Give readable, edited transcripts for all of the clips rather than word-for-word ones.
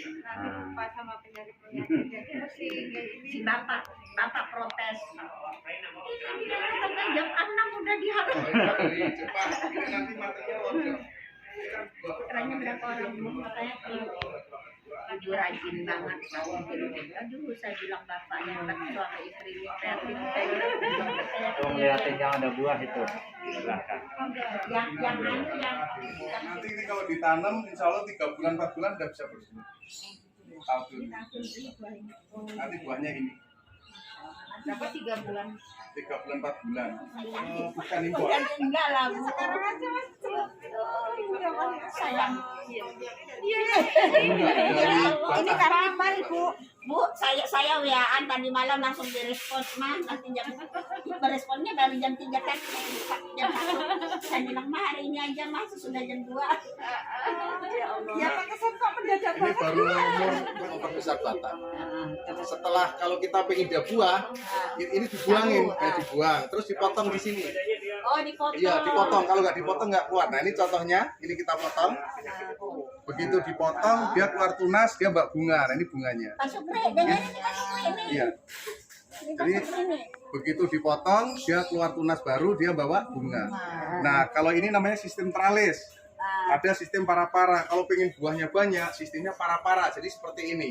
lupa sama penyakit jadi mesti si bapak protes. Ini bilang jam 6 udah diharus. Nanti matanya lonjong. Putranya berapa orang bu? Katanya ibu rajin banget. Aduh, saya bilang bapaknya suami istrinya kreatif. Tuh ngeliatin yang ada buah itu di belakang. Yang Nanti ini kalau ditanam, insya Allah 3 bulan 4 bulan udah bisa berbuah. Tahun. Nanti buahnya ini. berapa 3 bulan? 3 bulan 4 bulan. Bukan impor. Enggak lah bu. Sekarang aja mas. Sayang. Ini kapan bu? Saya WA-an tadi malam langsung direspons mah. Nanti jam beresponnya dari jam 3 kan jam 1. Saya bilang mah hari ini aja mas sudah jam 2. Ya Allah. Ya pakai kok mendadak Ini baru memperbesar batang. Setelah kalau kita pengen dia buah, ini dibuangin, dibuang, terus dipotong di sini. Oh dipotong. Iya dipotong. Kalau nggak dipotong nggak kuat. Nah ini contohnya, ini kita potong. Begitu dipotong, dia keluar tunas, dia mbak bunga. Nah ini bunganya. Pak Supri, dengerin ini Pak Supri ini. Iya. Jadi begitu dipotong, dia keluar tunas baru, dia bawa bunga. Nah kalau ini namanya sistem tralis. Ada sistem para-para. Kalau pengen buahnya banyak, sistemnya para-para. Jadi seperti ini.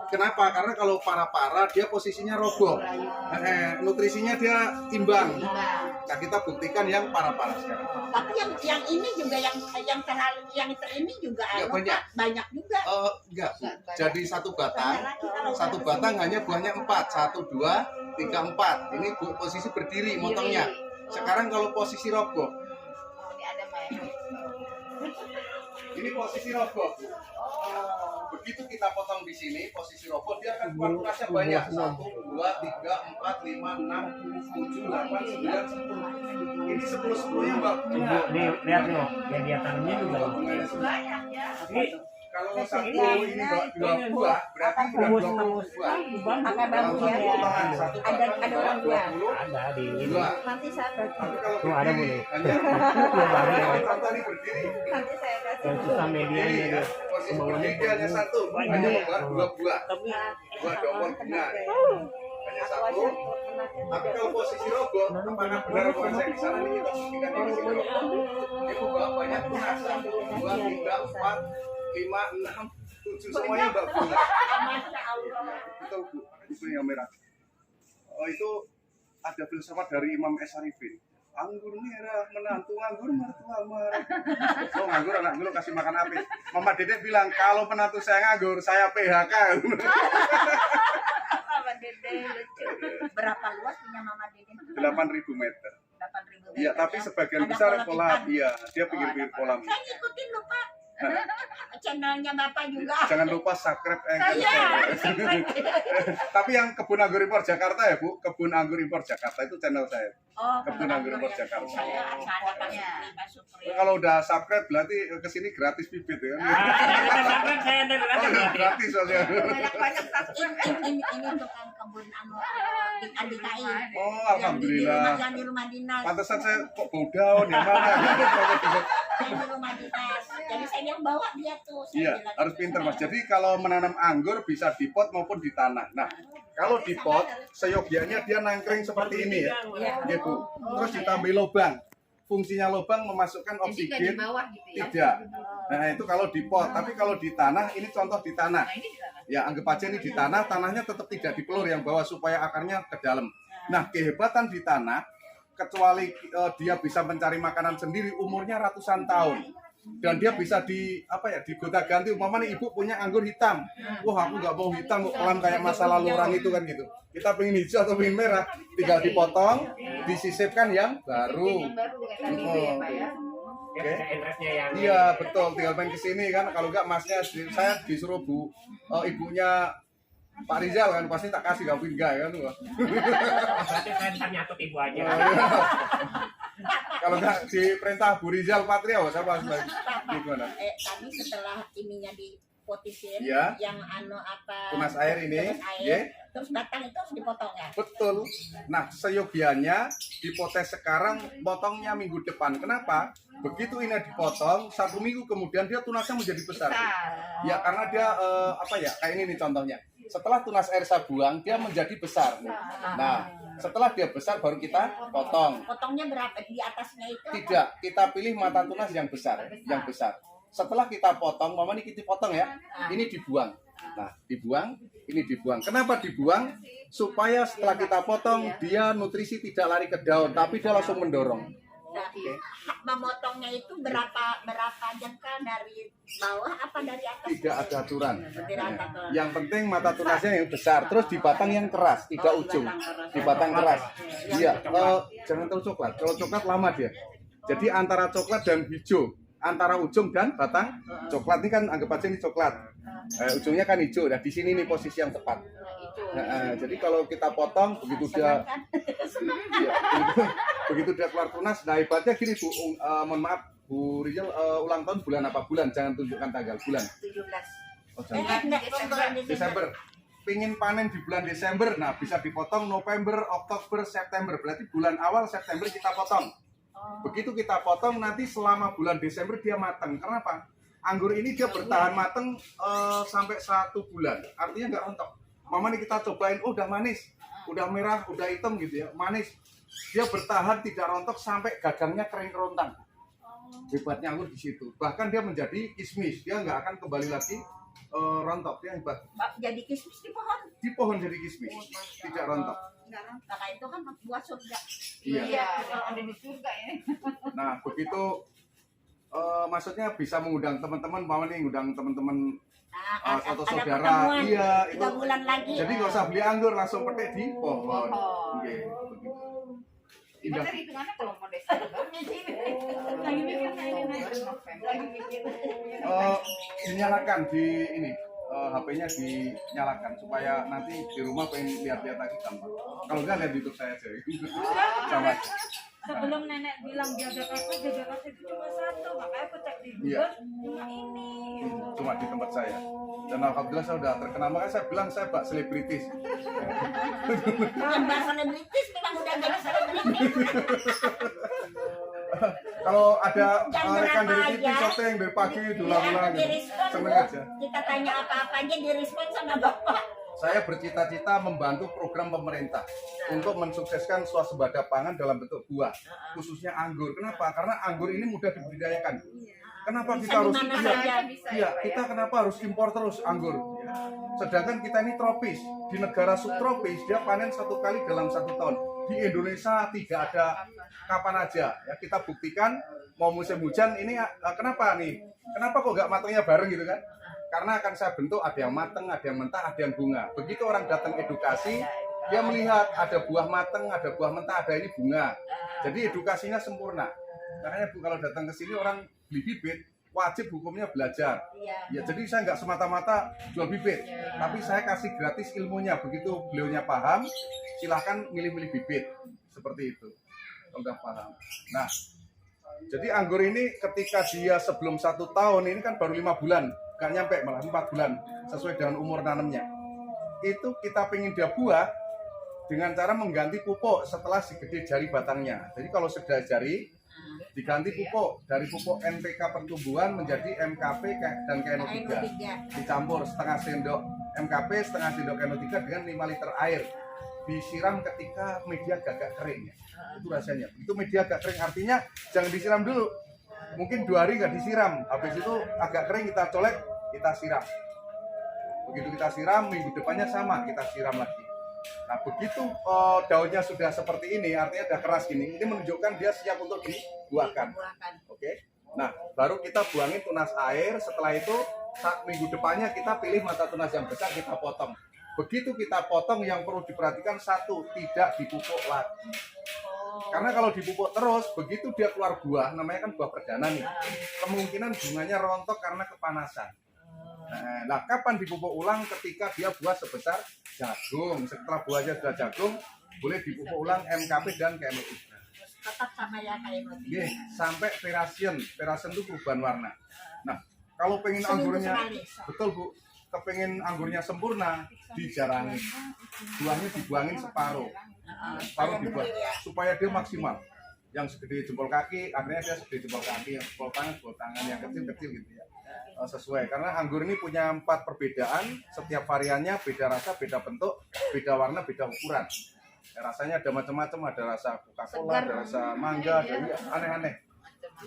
Kenapa? Karena kalau para-para dia posisinya roboh. Nutrisinya dia timbang. Nah kita buktikan yang para-para sekarang. Tapi yang ini juga yang terlalu yang ini juga Ya, banyak juga. Enggak, Bu. Jadi satu batang hanya buahnya 4. 1, 2, 3, 4. Ini posisi berdiri motongnya. Sekarang kalau posisi roboh. Ini posisi roboh. Begitu kita potong di sini, posisi roboh dia akan keluar tunasnya banyak. 1, 2, 3, 4, 5, 6, 7, 8, 9, 10. Ini 10-10 nya Mbak. Ibu, nih lihat nih, yang dia tanamnya juga. Banyak ya. Ini Kalau satu ini 2 buah, berarti udah 20 buah. Pakai bambu ya. Ada orang tua. ada di ini. Dua. Nanti saya Tapi kalau Tuh ada berdiri, Bu. hanya contoh ini berdiri. nanti saya kasih. Yang susah medianya Ini ya, dia. posisi berdiri dia hanya 1, hanya membuat 2 buah. Tapi Buah dongkol benar. Hanya 1. Tapi kalau posisi roboh, apakah benar buah saya di sana nih kita buktikan di sini roboh. Itu buah banyak tunas 1, 2, 3, 4, 5, 6, 7 semuanya Mbak bunga. Masya Allah. Itu Bu, itu yang merah. Oh itu ada filsafat dari Imam Esarifin. Anggur merah menantu anggur mertua marah. Oh nganggur anak dulu kasih makan api. Mama Dedek bilang kalau menantu saya nganggur saya PHK. Mama Dede lucu. Berapa luas punya Mama Dede? 8.000 meter. 8.000 Iya tapi sebagian besar kolam. Iya dia pinggir-pinggir kolam. Saya ngikutin lupa. Channelnya Bapak juga. Jangan lupa subscribe. Saya. Tapi yang kebun anggur impor Jakarta ya Bu, kebun anggur impor Jakarta itu channel saya. Oh, Kebun anggur impor Jakarta. Saya acara Pak Supri. Kalau udah subscribe berarti kesini gratis bibit ya. saya ada Oh, gratis soalnya. Banyak-banyak ini tukang kebun anu di DKI. Oh, alhamdulillah. Yang di rumah dinas. Pantesan saya kok bau daun ya mana? Yang di rumah dinas. Jadi saya yang bawa dia tuh. Iya, harus pinter Mas. Jadi kalau menanam anggur bisa di pot maupun di tanah. Nah, kalau di pot, seyogianya dia nangkring seperti ini ya. Gitu. Terus ditambah lubang. Fungsinya lubang memasukkan oksigen. Tidak. Nah, itu kalau di pot. Tapi kalau di tanah, ini contoh di tanah. Ya, anggap aja ini di tanah, tanahnya tetap tidak dipelur yang bawah supaya akarnya ke dalam. Nah, kehebatan di tanah, kecuali dia bisa mencari makanan sendiri, umurnya ratusan tahun. Dan dia bisa digonta-ganti. Umpamanya ibu punya anggur hitam, wah aku nggak mau hitam, pelan kayak masa lalu orang itu kan gitu. Kita pengen hijau atau pengen merah, tinggal dipotong, disisipkan yang baru. Oke. Iya betul, tinggal main kesini kan. Kalau nggak masnya, saya disuruh ibunya Pak Rizal kan pasti tak kasih, gak pindah kan. berarti saya ntar nyatet ibu aja. Kalau nggak diperintah Bu Rizal Patria, siapa sebagai gimana? Tadi setelah ininya potisin, Iya. yang apa? Tunas air ini, tunas air. ya. Terus batang itu harus dipotong ya? Betul. Nah, seyogianya dipotes sekarang, potongnya minggu depan. Kenapa? Begitu ini dipotong, 1 minggu kemudian dia tunasnya menjadi besar. Ya, karena dia apa ya? Kayak ini nih contohnya. Setelah tunas air saya buang, dia menjadi besar. Nah, setelah dia besar baru kita potong. Potongnya berapa? Di atasnya itu? Tidak, kita pilih mata tunas yang besar, Setelah kita potong, mama ini kita potong ya, ini dibuang. Nah, dibuang, ini dibuang. Kenapa dibuang? Supaya setelah kita potong, dia nutrisi tidak lari ke daun, tapi dia langsung mendorong. Nah, memotongnya itu berapa jengkal dari bawah apa dari atas? Tidak ada aturan. Tidak ada aturan. Yang penting mata tunasnya yang besar, terus di batang yang keras, tidak ujung. Di batang keras. Iya, jangan terlalu coklat. Kalau coklat lama dia. Jadi antara coklat dan hijau, antara ujung dan batang coklat ini kan anggap aja ini coklat. Ujungnya kan hijau. Nah, di sini nih posisi yang tepat. Jadi kalau kita potong begitu dia begitu dia keluar tunas, nah hebatnya gini Bu, mohon maaf Bu Rizal, ulang tahun bulan apa? Bulan, jangan tunjukkan tanggal, bulan. 17. Oh, jangan. Desember. Pingin panen di bulan Desember, nah bisa dipotong November, Oktober, September. Berarti bulan awal September kita potong. Begitu kita potong, nanti selama bulan Desember dia matang. Kenapa? Anggur ini dia bertahan matang sampai 1 bulan. Artinya nggak rontok. Mama nih kita cobain, oh udah manis, udah merah, udah hitam gitu ya, manis. Dia bertahan tidak rontok sampai gagangnya kering kerontang. Hebatnya anggur di situ. Bahkan dia menjadi kismis, dia nggak akan kembali lagi rontok. Dia hebat. Jadi kismis di pohon? Di pohon jadi kismis, tidak rontok. Nah, itu kan buat surga. Iya. Kalau ada di surga ya. Nah begitu, maksudnya bisa mengundang teman-teman, Mama nih ngundang teman-teman. Atau Ada saudara, pertemuan iya 3 itu. bulan lagi. Jadi nggak usah beli anggur, langsung petik di pohon. Oke, begitu. Indah. Gimana hitungannya kalau mau Desember? Lagi mikir lagi mikir. Dinyalakan di ini, HP-nya dinyalakan supaya nanti di rumah pengen lihat-lihat lagi gampang. Kalau nggak lihat YouTube saya aja. Sama aja. Sebelum nenek bilang jaga kaki itu cuma 1, makanya aku cek di Google Iya. cuma ini. Cuma di tempat saya. Dan alhamdulillah saya udah terkenal, makanya saya bilang saya bak selebritis. Bukan bahasa British, memang udah jadi selebriti. Kalau ada Jam rekan dari berapa TV aja? syuting dari pagi dulang-dulang Di gitu. respon, Seneng Bu. aja. Kita tanya apa-apa aja direspon sama Bapak. Saya bercita-cita membantu program pemerintah untuk mensukseskan swasembada pangan dalam bentuk buah, khususnya anggur. Kenapa? Karena anggur ini mudah dibudidayakan. Kenapa Bisa kita harus di mana saja. Iya, kita kenapa harus impor terus anggur? Ya. Sedangkan kita ini tropis, di negara subtropis dia panen 1 kali dalam 1 tahun. Di Indonesia tidak ada kapan aja. Ya kita buktikan mau musim hujan ini kenapa nih? Kenapa kok nggak matangnya bareng gitu kan? Karena akan saya bentuk ada yang matang, ada yang mentah, ada yang bunga. Begitu orang datang edukasi, dia melihat ada buah matang, ada buah mentah, ada ini bunga. Jadi edukasinya sempurna. Makanya Bu kalau datang ke sini orang beli bibit, wajib hukumnya belajar. Ya jadi saya nggak semata-mata jual bibit, tapi saya kasih gratis ilmunya. Begitu beliaunya paham, silahkan milih-milih bibit seperti itu. Kalau udah paham. Nah, jadi anggur ini ketika dia sebelum 1 tahun ini kan baru 5 bulan, nggak nyampe malah 4 bulan sesuai dengan umur nanamnya. Itu kita pengen dia buah dengan cara mengganti pupuk setelah segede jari batangnya. Jadi kalau sudah jari diganti pupuk dari pupuk NPK pertumbuhan menjadi MKP dan KNO3. Dicampur setengah sendok MKP, setengah sendok KNO3 dengan 5 liter air. Disiram ketika media agak kering ya. Itu rasanya. Itu media agak kering artinya jangan disiram dulu. Mungkin 2 hari nggak disiram. Habis itu agak kering kita colek, kita siram. Begitu kita siram, minggu depannya sama kita siram lagi. Nah begitu daunnya sudah seperti ini, artinya udah keras gini, ini menunjukkan dia siap untuk dibuahkan. Oke. Nah baru kita buangin tunas air. Setelah itu minggu depannya kita pilih mata tunas yang besar, kita potong. Begitu kita potong, yang perlu diperhatikan satu, tidak dipupuk lagi. Karena kalau dipupuk terus, begitu dia keluar buah, namanya kan buah perdana nih, kemungkinan bunganya rontok karena kepanasan. Nah, kapan dipupuk ulang? Ketika dia buah sebesar jagung. Setelah buahnya sudah jagung, boleh dipupuk ulang MKP dan KNO3. Tetap sama ya KNO3. Sampai verasion. Verasion itu perubahan warna. Nah, Kalau pengen Seminggu anggurnya, sekali. betul Bu, kepengen anggurnya sempurna, dijarangin. Buahnya dibuangin separuh dibuang supaya dia maksimal. Yang segede jempol kaki, akhirnya dia segede jempol kaki, yang jempol tangan yang kecil-kecil gitu ya. Sesuai, karena anggur ini punya 4 perbedaan, setiap variannya beda rasa, beda bentuk, beda warna, beda ukuran. Ya, rasanya ada macam-macam, ada rasa Coca-Cola, ada rasa mangga, ada aneh-aneh.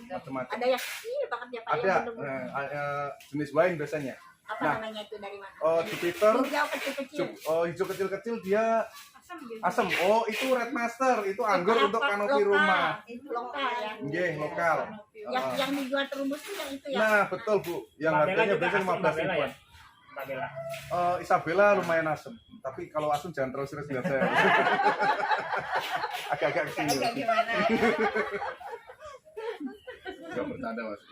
Macam-macam. Ada yang kecil banget ya Pak. Ada yang bener-bener. jenis wine biasanya. Apa Nah, namanya itu dari mana? Jupiter, Hijau kecil-kecil. hijau kecil-kecil dia Asam gitu. asam. Oh, itu Red Master, itu anggur untuk kanopi Lokal. rumah. Itu lokal ya. Nggih, lokal. Yang dijual terumbus itu yang itu ya. Nah, betul Bu. Yang Mbak Bella harganya juga biasanya asam, 15 Mbak Bella ribuan. ya? Mbak Bella. Isabella lumayan asam, tapi kalau asam jangan terlalu serius lihat saya. Agak-agak kesini. Kayak gimana? Gak bercanda Mas.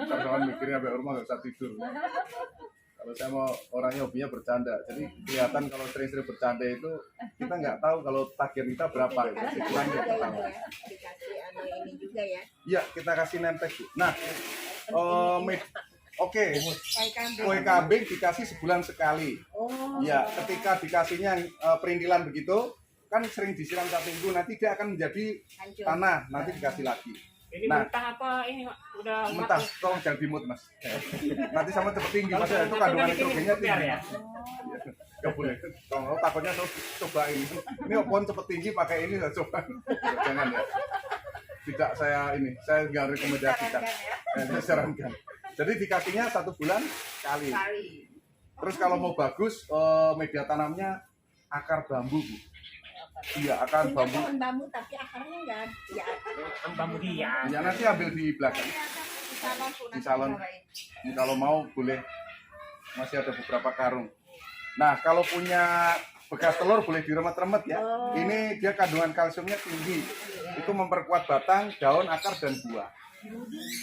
Kawan-kawan mikirnya sampai rumah gak bisa tidur. Kalau saya mau orangnya hobinya bercanda, jadi kelihatan kalau sering-sering bercanda itu kita nggak tahu kalau tagihan kita berapa. Gitu. Kurang Juga kita ya, tahu. dikasih ini juga ya. Iya, kita kasih nempel Bu. Nah, oke, Kayak kambing. kue kambing dikasih sebulan sekali. Oh. Ya, ketika dikasihnya perintilan begitu, kan sering disiram 1 minggu, nanti dia akan menjadi Hancur. tanah, nanti dikasih lagi. Ini Nah. mentah apa ini Pak? Udah Mentah, matang? tolong jangan dimut Mas. Nanti sama cepet tinggi, Kalau Mas. sudah Itu matang kandungan dari sini nitrogennya biar tinggi. ya. Gak boleh. Tolong, takutnya cobain. Ini pohon cepet tinggi pakai ini, saya coba. Jangan ya. Tidak saya nggak rekomendasikan. Saya sarankan. Jadi dikasihnya 1 bulan sekali. Terus kalau mau bagus, media tanamnya akar bambu, Bu. Iya, akar Punya bambu. pohon bambu tapi akarnya enggak ya. Bambu dia. Ya nanti ambil di belakang. Di salon. Ini kalau mau boleh. Masih ada beberapa karung. Nah, kalau punya bekas telur boleh diremet-remet ya. Ini dia kandungan kalsiumnya tinggi. Itu memperkuat batang, daun, akar, dan buah.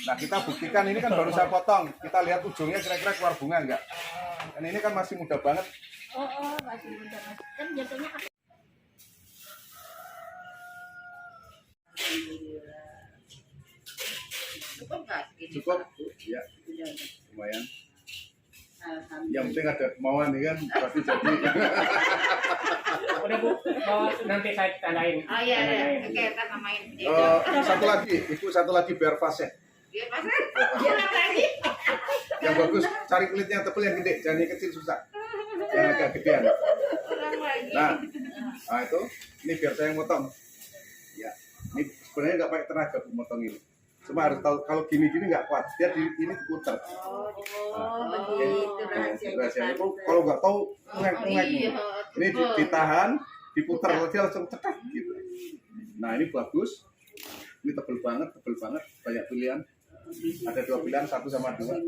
Nah, kita buktikan ini kan baru saya potong. Kita lihat ujungnya kira-kira keluar bunga enggak. Dan ini kan masih muda banget. Oh, masih muda Mas. Kan biasanya Cukup? Ya, lumayan. Yang penting ada kemauan nih kan, pasti jadi. Udah Bu, mau nanti saya tandain. Oh iya, iya. Oke, kita namain. Satu lagi, Ibu satu lagi biar pas ya. Dia pasar. Dia lagi. Yang bagus, cari kulitnya yang tebal yang gede, jangan yang kecil susah. Yang agak gedean. Orang lagi. Nah itu, ini biar saya yang potong. Ya, ini sebenarnya nggak pakai tenaga Bu motong ini. Cuma harus tahu kalau gini-gini nggak kuat, dia ini diputar. begitu Rahasianya. Kalau nggak tahu, ngek-ngek. Ini ditahan, diputar, dia langsung cekat gitu. Nah ini bagus, ini tebel banget, banyak pilihan. Ada 2 pilihan, 1 sama 2. Oh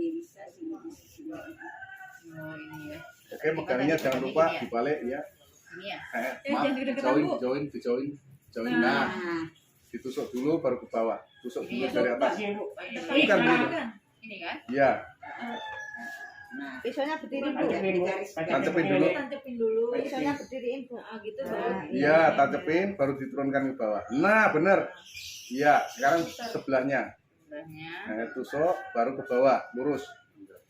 ini ya. Oke, megangnya jangan lupa dibalik ya. Ini ya. Maaf, jangan deket-deketan, dijoin. Nah, ditusuk dulu baru ke bawah. Tusuk dulu dari atas. Bukan dulu. Ini kan? Ya, Pisaunya berdiri Bu. tancepin dulu. Tancepin dulu. Pisaunya berdiriin Bu. Gitu baru. Iya, tancepin baru diturunkan ke bawah. Nah, bener. Iya, sekarang sebelahnya. Sebelahnya. Nah, tusuk baru ke bawah, lurus.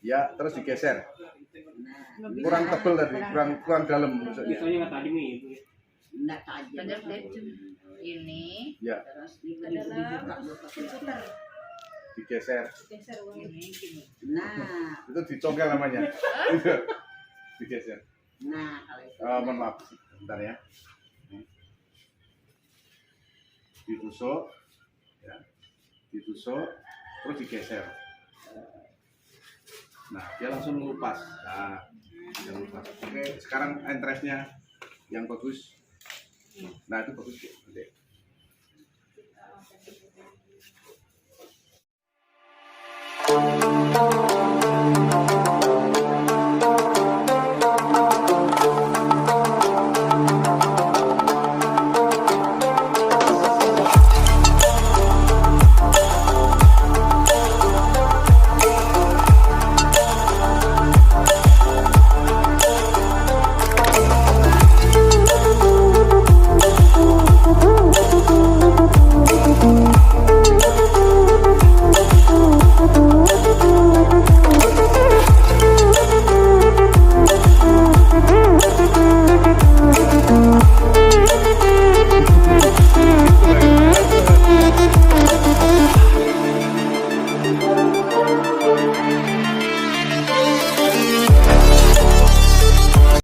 Ya, terus digeser. Kurang tebel tadi, kurang dalam tusuknya. Biasanya nggak tajam nih Bu. Tajam deh. Ini. Ya, digeser. Geser uang. Ini gini. Itu dicongkel namanya. Digeser. Mohon maaf, bentar ya. Ditusuk, ya. Ditusuk, terus digeser. Nah, dia langsung melupas. Nah, dia melupas. Oke, sekarang entrance-nya yang bagus. Nah, itu bagus, Bu. Nanti.